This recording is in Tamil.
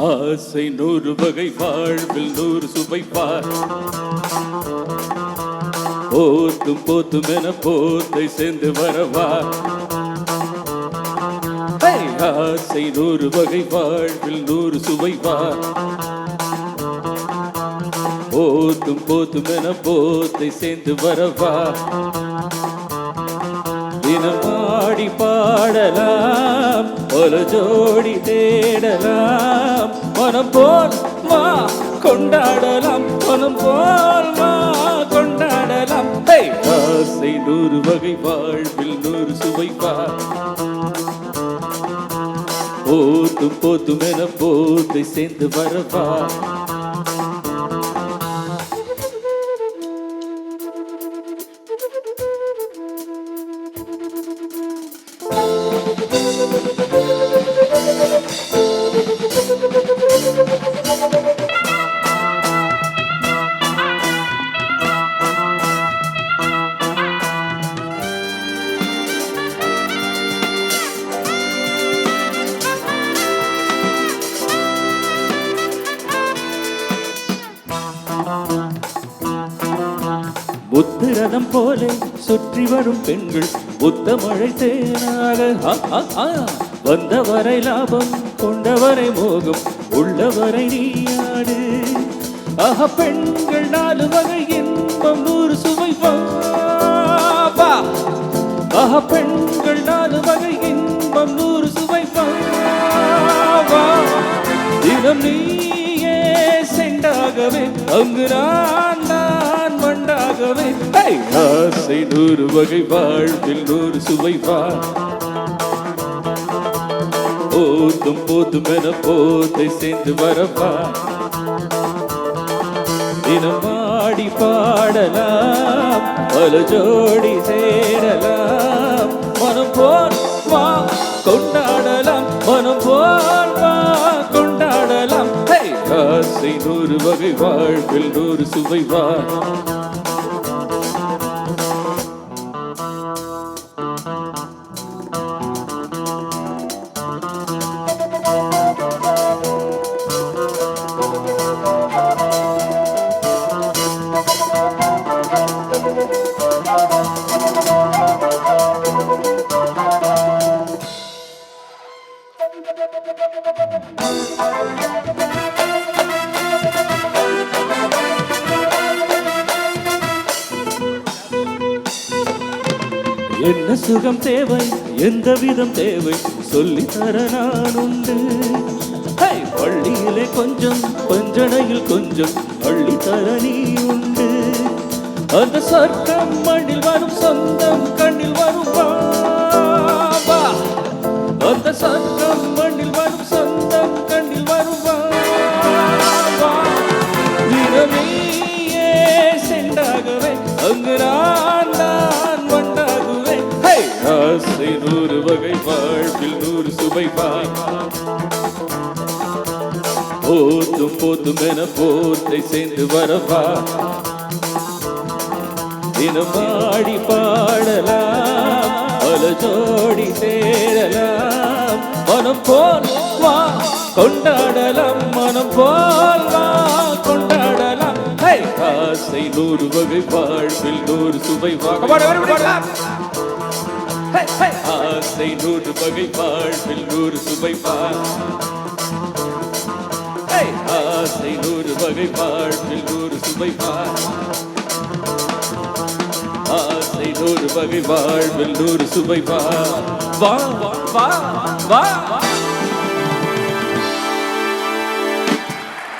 ஆசை 100 வகை வாழ்வில் 100 சுவைப்பார். போத்தும் போத்தும் என போத்தை சேர்ந்து வரவா. ஆசை 100 வகை வாழ்வில் 100 சுவைப்பார். போத்தும் போத்தும் என போத்தை சேர்ந்து வரவா. தினமாடி பாடலாம், ஒரு ஜோடி தேடலாம், மனம் போல் வா கொண்டாடலாம், மனம் போல் வா கொண்டாடலாம். ஆசை 100 வகை வாழ்வில் 100 சுவைப்பார். போத்தும் போத்தும் என போத்தை சேர்ந்து வரவா. புத்திரதம் போல சுற்றி வரும் பெண்கள் புத்த மழை தேனாக வந்தவரை லாபம் கொண்டவரை மோகம் உள்ளவரை நீயாடு. பெண்கள் 4 வகை இன்பம் 100 சுவைப்பா. பெண்கள் 4 வகை இன்பம் 100 சுவைப்பா. தினம் நீயே செண்டாகவே அங்கு நான் மண்டாகவே. ஆசை 100 வகை வாழ்வில் 100 சுவைப்பார். போத்தும் போத்தும் என போத்தை சேர்ந்து வரவா. தினமாடி பாடலாம், பல ஜோடி சேரலாம், மனம் போல் வா கொண்டாடலாம், மனம் போல் வா கொண்டாடலாம். ஆசை 100 வகை வாழ்வில் 100 சுவைப்பார். என்ன சுகம் தேவை, எந்த விதம் தேவை, சொல்லித்தர நான் உண்டு. பள்ளியிலே கொஞ்சம், பஞ்சனையில் கொஞ்சம், அள்ளித்தர நீ உண்டு. அந்த சொர்க்கம் மண்ணில் வரும், சொந்தம் கண்ணில் வரும் வா. அந்த சொர்க்கம் மண்ணில் வரும், சொந்தம் கண்ணில் வரும் வா. தினமே செண்டாகவே அங்கு நான் மண்டாகுவே. ஆசை 100 வகை வாழ்வில் 100 சுவைப்பார். போத்தும் போத்தும் என போத்தை சேர்ந்து வரவா. தினமாடி பாடலாம், பல ஜோடி சேரலாம், மனம் போல் வா கொண்டாடலாம், மனம் போல் வா கொண்டாடலாம். ஆசை 100 வகை வாழ்வில் 100 சுவைப்பார். ஆசை 100 வகை வாழ்வில் 100 சுவைப்பார். ஆசை 100 வகை வாழ்வில் 100 சுவைப்பார். ஆசை 100 வகை வாழ்வில் 100 சுவைப்பார். வா வா வா வா.